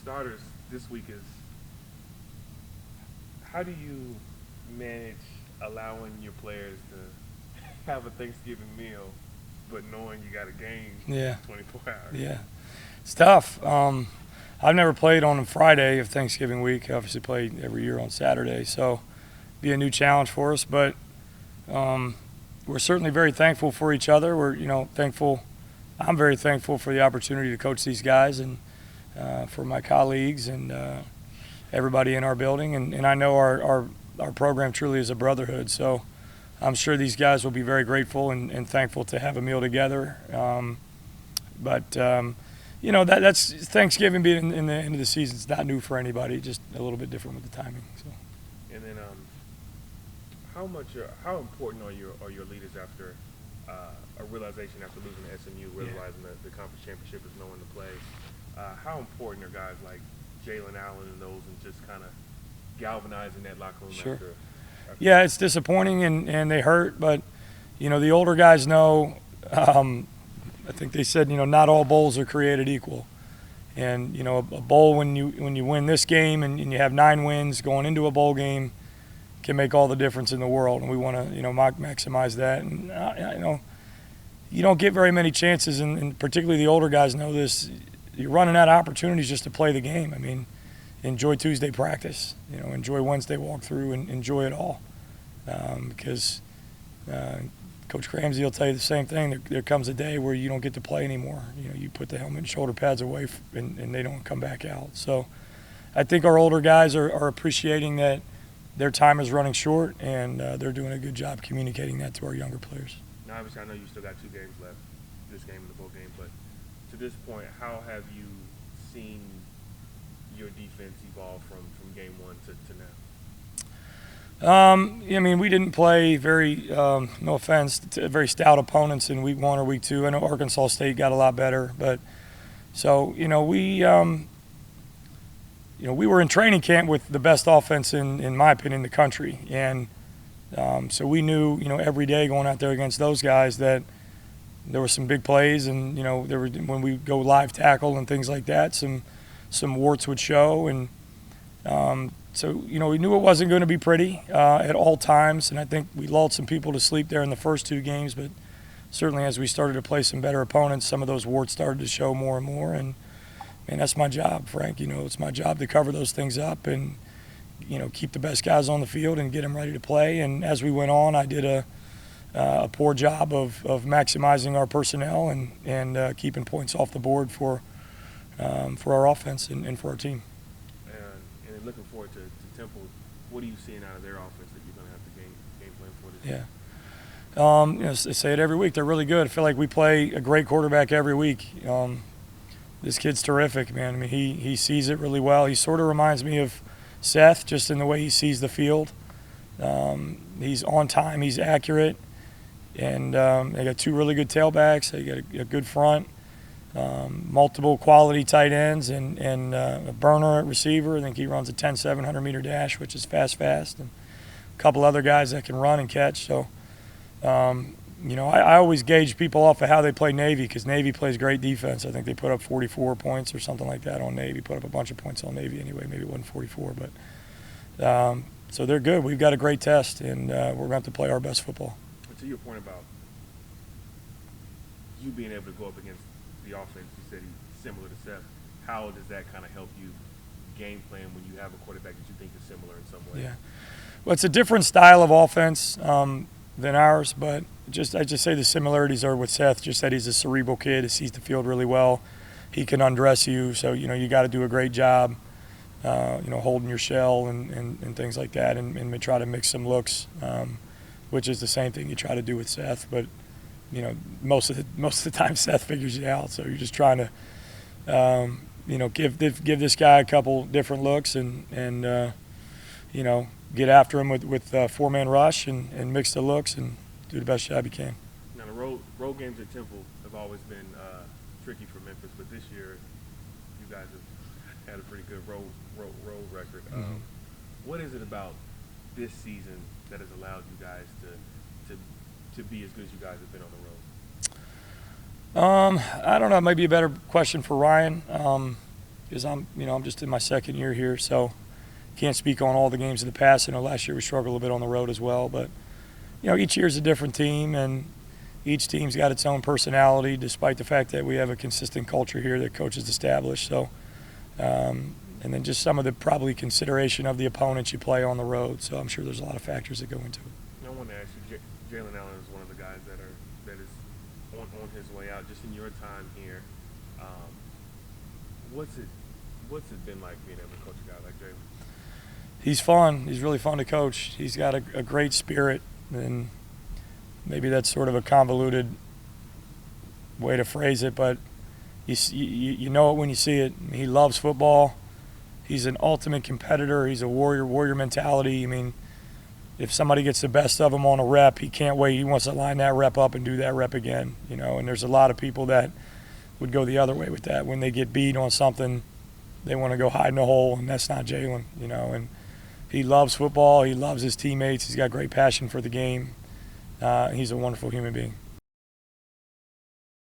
starters this week is, how do you manage allowing your players to have a Thanksgiving meal, but knowing you got a game Yeah. 24 hours? Yeah. It's tough. I've never played on a Friday of Thanksgiving week. I obviously play every year on Saturday, so be a new challenge for us. But we're certainly very thankful for each other. We're thankful. I'm very thankful for the opportunity to coach these guys and for my colleagues and everybody in our building. And I know our program truly is a brotherhood. So I'm sure these guys will be very grateful and thankful to have a meal together. That's Thanksgiving being in the end of the season. It's not new for anybody, just a little bit different with the timing. So. And then, how important are your leaders after a realization after losing to SMU, realizing that the conference championship is no one to play? How important are guys like Jaylen Allen and those, and just kind of galvanizing that locker room? Sure. After Yeah, it's disappointing and they hurt, but the older guys know. I think they said not all bowls are created equal, and a bowl when you win this game and you have 9 wins going into a bowl game can make all the difference in the world, and we want to maximize that. And you don't get very many chances, and particularly the older guys know this. You're running out of opportunities just to play the game. I mean, enjoy Tuesday practice, enjoy Wednesday walkthrough, and enjoy it all, because Coach Ramsey will tell you the same thing. There comes a day where you don't get to play anymore. You put the helmet and shoulder pads away, and they don't come back out. So I think our older guys are appreciating that their time is running short, and they're doing a good job communicating that to our younger players. Now, obviously, I know you still got 2 games left, this game and the bowl game, but to this point, how have you seen your defense evolve from game 1 to now? We didn't play very, no offense, very stout opponents in week 1 or week 2. I know Arkansas State got a lot better, but so we were in training camp with the best offense in my opinion, in the country, and so we knew every day going out there against those guys that there were some big plays, and there were, when we go live tackle and things like that, some warts would show, and so we knew it wasn't going to be pretty at all times, and I think we lulled some people to sleep there in the first 2 games, but certainly as we started to play some better opponents, some of those warts started to show more and more, and that's my job, Frank. It's my job to cover those things up and keep the best guys on the field and get them ready to play. And as we went on, I did a poor job of maximizing our personnel and keeping points off the board for our offense and for our team. And looking forward to Temple, what are you seeing out of their offense that you're going to have to game plan for this year? They say it every week. They're really good. I feel like we play a great quarterback every week. This kid's terrific, man. I mean, he sees it really well. He sort of reminds me of Seth, just in the way he sees the field. He's on time. He's accurate. And they got 2 really good tailbacks. They got a good front. Multiple quality tight ends and a burner at receiver. I think he runs a 10-7 100-meter dash, which is fast, and a couple other guys that can run and catch. So, I always gauge people off of how they play Navy, because Navy plays great defense. I think they put up 44 points or something like that on Navy. Put up a bunch of points on Navy anyway. Maybe it wasn't 44, but so they're good. We've got a great test, and we're going to have to play our best football. To your point about you being able to go up against the offense, you said he's similar to Seth. How does that kind of help you game plan when you have a quarterback that you think is similar in some way? Yeah. Well, it's a different style of offense than ours, but I just say the similarities are with Seth, just that he's a cerebral kid. He sees the field really well. He can undress you, so you got to do a great job holding your shell and things like that, and we try to mix some looks, which is the same thing you try to do with Seth, but most of the time Seth figures it out, so you're just trying to give this guy a couple different looks and get after him with 4-man rush and mix the looks and do the best job you can. Now, the road games at Temple have always been tricky for Memphis, but this year you guys have had a pretty good road record. Mm-hmm. What is it about this season that has allowed you guys to be as good as you guys have been on the road? I don't know. It might be a better question for Ryan. because I'm just in my second year here, so can't speak on all the games of the past. I know last year we struggled a little bit on the road as well, but each year's a different team, and each team's got its own personality, despite the fact that we have a consistent culture here that coaches established. So, and then just some of the probably consideration of the opponents you play on the road. So I'm sure there's a lot of factors that go into it. I want to ask you, Jaylen Allen is one of the guys that is on his way out. Just in your time here, what's it been like being able to coach a guy like Jaylen? He's fun. He's really fun to coach. He's got a great spirit, and maybe that's sort of a convoluted way to phrase it, but you know it when you see it. He loves football. He's an ultimate competitor. He's a warrior mentality. I mean, if somebody gets the best of him on a rep, he can't wait. He wants to line that rep up and do that rep again, and there's a lot of people that would go the other way with that. When they get beat on something, they want to go hide in a hole, and that's not Jaylen, and he loves football. He loves his teammates. He's got great passion for the game. He's a wonderful human being.